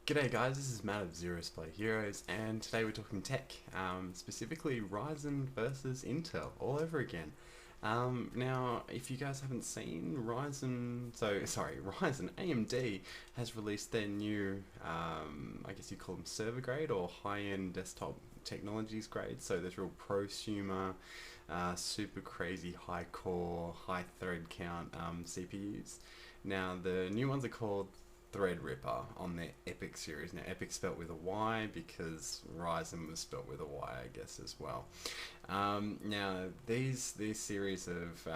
G'day guys, this is Matt of Zero Display Heroes, and today we're talking tech, specifically Ryzen versus Intel, all over again. Now, if you guys haven't seen, Ryzen, AMD has released their new, I guess you call them server grade or high-end desktop technologies grade, so there's real prosumer, super crazy high core, high thread count CPUs. Now, the new ones are called Threadripper on their Epic series. Now, Epic spelt with a Y because Ryzen was spelt with a Y, I guess, as well. Now, these series of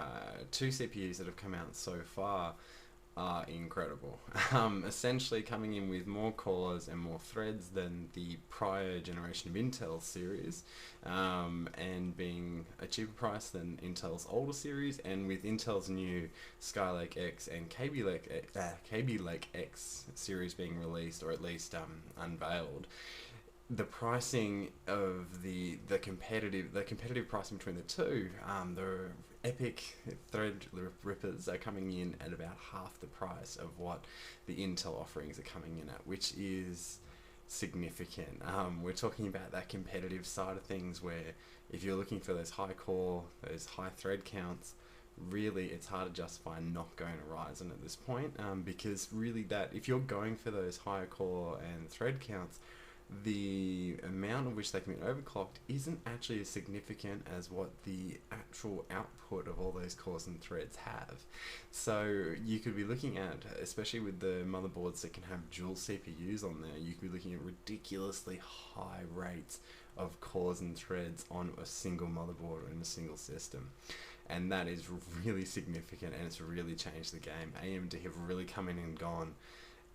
two CPUs that have come out so far are incredible. Essentially coming in with more cores and more threads than the prior generation of Intel series, and being a cheaper price than Intel's older series, and with Intel's new Skylake X and Kaby Lake X series being released, or at least unveiled. The pricing of the competitive pricing between the two, the Epic Threadrippers are coming in at about half the price of what the Intel offerings are coming in at, which is significant. We're talking about that competitive side of things, where if you're looking for those high core, those high thread counts, really it's hard to justify not going to Ryzen at this point, because really that if you're going for those higher core and thread counts, the amount of which they can be overclocked isn't actually as significant as what the actual output of all those cores and threads have. So you could be looking at, especially with the motherboards that can have dual CPUs on there, you could be looking at ridiculously high rates of cores and threads on a single motherboard or in a single system. And that is really significant, and it's really changed the game. AMD have really come in and gone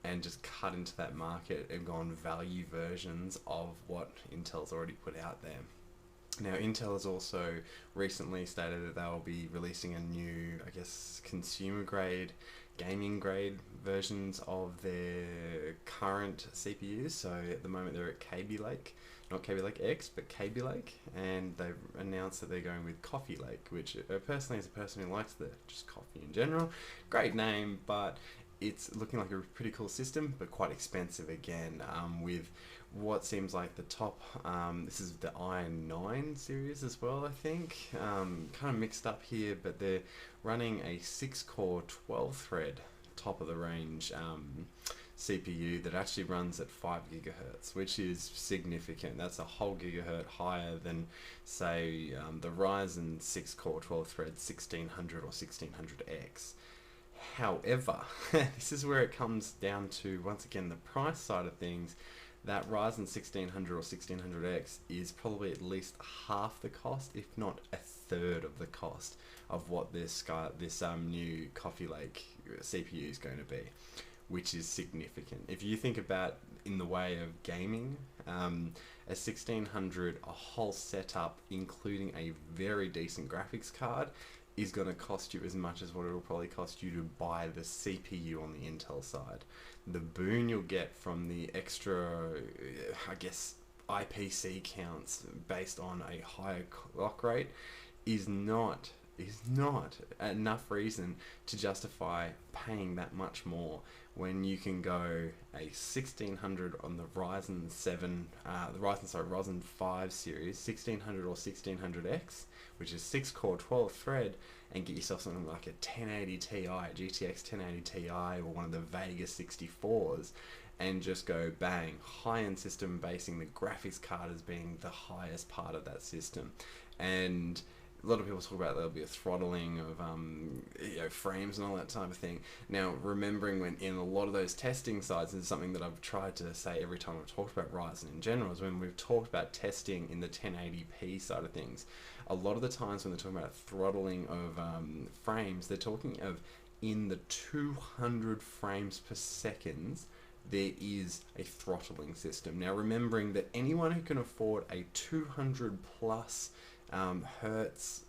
and just cut into that market and gone value versions of what Intel's already put out there. Now, Intel has also recently stated that they'll be releasing a new, I guess, consumer grade, gaming grade versions of their current CPUs. So at the moment they're at Kaby Lake, not Kaby Lake X, but Kaby Lake, and they've announced that they're going with Coffee Lake, which personally, as a person who likes just coffee in general, great name, but it's looking like a pretty cool system, but quite expensive again, with what seems like the top, this is the i9 series as well, I think, kind of mixed up here, but they're running a 6-core 12-thread top of the range CPU that actually runs at 5 gigahertz, which is significant. That's a whole gigahertz higher than, say, the Ryzen 6-core 12-thread 1600 or 1600X. However, this is where it comes down to, once again, the price side of things. That Ryzen 1600 or 1600X is probably at least half the cost, if not a third of the cost of what this new Coffee Lake CPU is going to be, which is significant. If you think about in the way of gaming, a 1600, a whole setup, including a very decent graphics card, is going to cost you as much as what it will probably cost you to buy the CPU on the Intel side. The boon you'll get from the extra, I guess, IPC counts based on a higher clock rate is not enough reason to justify paying that much more when you can go a 1600 on the Ryzen 5 series, 1600 or 1600X, which is 6-core 12-thread, and get yourself something like a 1080 Ti, GTX 1080 Ti, or one of the Vega 64s, and just go bang, high-end system, basing the graphics card as being the highest part of that system. And a lot of people talk about there'll be a throttling of frames and all that type of thing. Now, remembering when in a lot of those testing sites, this is something that I've tried to say every time I've talked about Ryzen in general, is when we've talked about testing in the 1080p side of things, a lot of the times when they're talking about throttling of frames, they're talking of in the 200 frames per second, there is a throttling system. Now, remembering that anyone who can afford a 200 plus hertz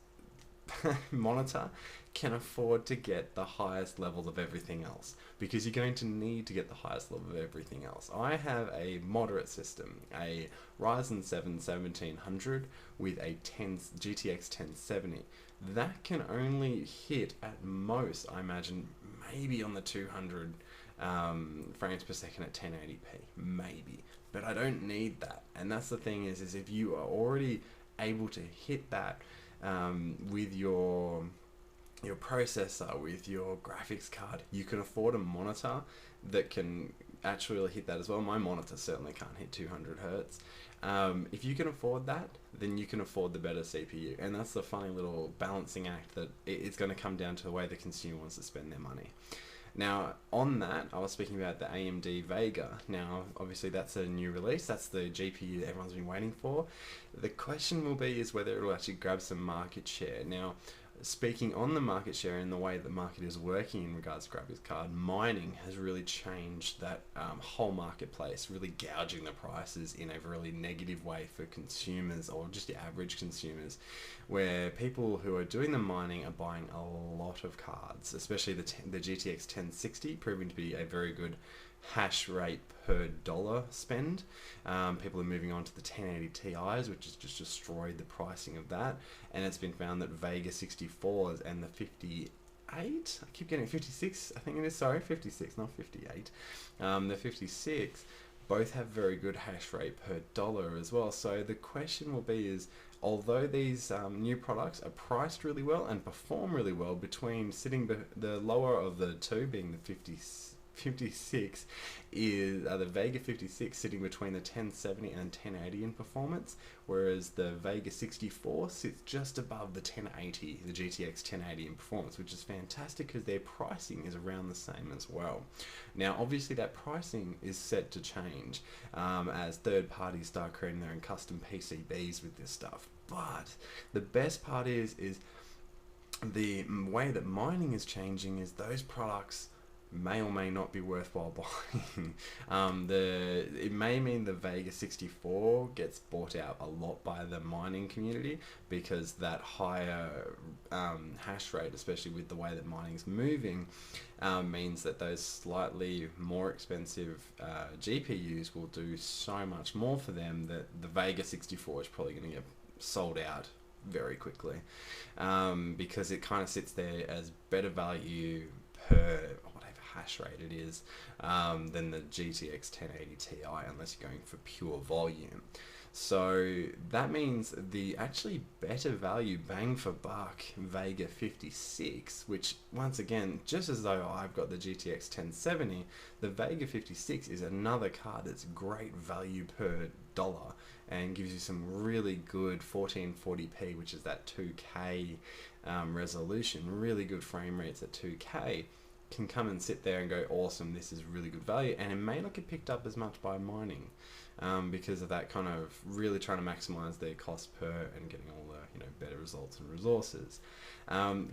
monitor can afford to get the highest level of everything else, because you're going to need to get the highest level of everything else. I have a moderate system, a Ryzen 7 1700 with a GTX 1070. that can only hit at most, I imagine, maybe on the 200 frames per second at 1080p, maybe. But I don't need that, and that's the thing is if you are already able to hit that with your processor, with your graphics card, you can afford a monitor that can actually hit that as well. My monitor certainly can't hit 200 hertz. If you can afford that, then you can afford the better CPU, and that's the funny little balancing act that it's going to come down to the way the consumer wants to spend their money. Now, on that, I was speaking about the AMD Vega. Now, obviously that's a new release. That's the GPU that everyone's been waiting for. The question will be is whether it will actually grab some market share. Now, speaking on the market share and the way the market is working in regards to graphics card, mining has really changed that whole marketplace, really gouging the prices in a really negative way for consumers, or just the average consumers, where people who are doing the mining are buying a lot of cards, especially the GTX 1060, proving to be a very good hash rate per dollar spend. People are moving on to the 1080 Ti's, which has just destroyed the pricing of that, and it's been found that Vega 64s and the 58, I keep getting 56, I think it is, sorry, 56, not 58, the 56 both have very good hash rate per dollar as well. So the question will be is, although these new products are priced really well and perform really well, between sitting the lower of the two being the 56 is the Vega 56 sitting between the 1070 and 1080 in performance, whereas the Vega 64 sits just above the 1080, the GTX 1080 in performance, which is fantastic because their pricing is around the same as well. Now, obviously that pricing is set to change as third parties start creating their own custom PCBs with this stuff. But the best part is the way that mining is changing is those products may or may not be worthwhile buying. It may mean the Vega 64 gets bought out a lot by the mining community, because that higher hash rate, especially with the way that mining's moving, means that those slightly more expensive GPUs will do so much more for them that the Vega 64 is probably going to get sold out very quickly, because it kind of sits there as better value per hash rate it is than the GTX 1080 Ti, unless you're going for pure volume. So that means the actually better value bang for buck Vega 56, which once again, just as though I've got the GTX 1070, the Vega 56 is another card that's great value per dollar and gives you some really good 1440p, which is that 2K resolution, really good frame rates at 2K. Can come and sit there and go, awesome, this is really good value, and it may not get picked up as much by mining because of that kind of really trying to maximize their cost per and getting all the better results and resources.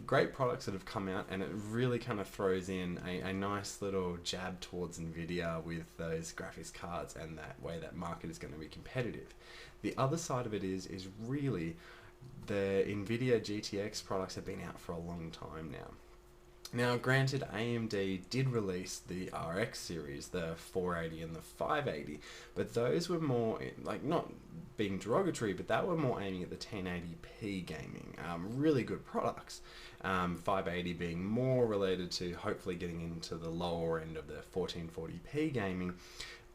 Great products that have come out, and it really kind of throws in a nice little jab towards Nvidia with those graphics cards and that way that market is going to be competitive. The other side of it is really the Nvidia GTX products have been out for a long time now. Now, granted, AMD did release the RX series, the 480 and the 580, but those were more, like, not being derogatory, but that were more aiming at the 1080p gaming. Really good products. 580 being more related to hopefully getting into the lower end of the 1440p gaming.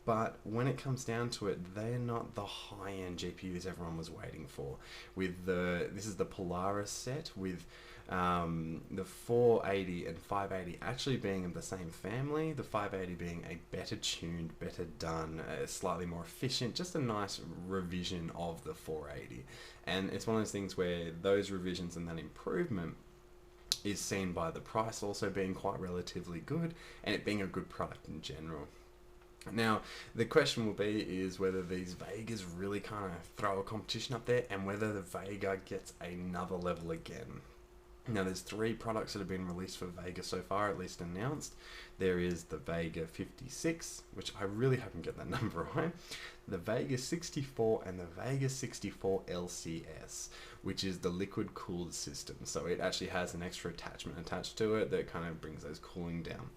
But when it comes down to it, they're not the high-end GPUs everyone was waiting for. This is the Polaris set with the 480 and 580 actually being in the same family, the 580 being a better tuned, better done, slightly more efficient, just a nice revision of the 480. And it's one of those things where those revisions and that improvement is seen by the price also being quite relatively good, and it being a good product in general. Now, the question will be is whether these Vegas really kind of throw a competition up there, and whether the Vega gets another level again. Now, there's 3 products that have been released for Vega so far, at least announced. There is the Vega 56, which I really haven't get that number right, the Vega 64, and the Vega 64 LCS, which is the liquid cooled system. So it actually has an extra attachment attached to it that kind of brings those cooling down.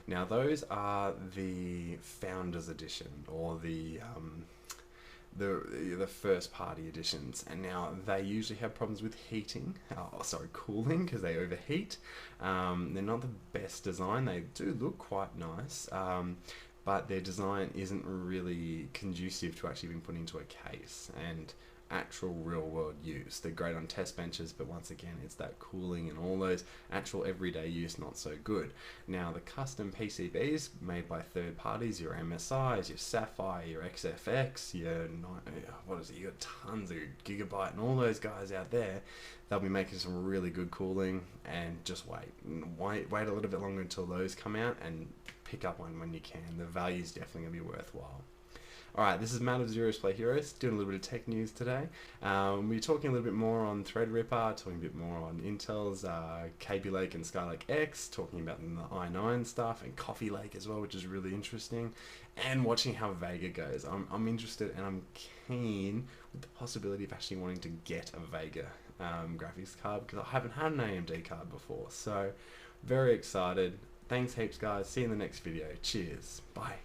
Now, those are the Founders Edition, or the the first party editions, and now they usually have problems with heating, cooling, because they overheat. They're not the best design. They do look quite nice, but their design isn't really conducive to actually being put into a case and actual real world use. They're great on test benches, but once again, it's that cooling and all those actual everyday use not so good. Now the custom PCBs made by third parties, your MSIs, your Sapphire, your XFX, your you got tons of Gigabyte and all those guys out there, they'll be making some really good cooling. And just wait a little bit longer until those come out and pick up one when you can. The value's definitely going to be worthwhile. Alright, this is Matt of Zeros Play Heroes, doing a little bit of tech news today. We're talking a little bit more on Threadripper, talking a bit more on Intel's Kaby Lake and Skylake X, talking about the i9 stuff, and Coffee Lake as well, which is really interesting, and watching how Vega goes. I'm interested and I'm keen with the possibility of actually wanting to get a Vega graphics card, because I haven't had an AMD card before, so very excited. Thanks heaps guys, see you in the next video. Cheers, bye.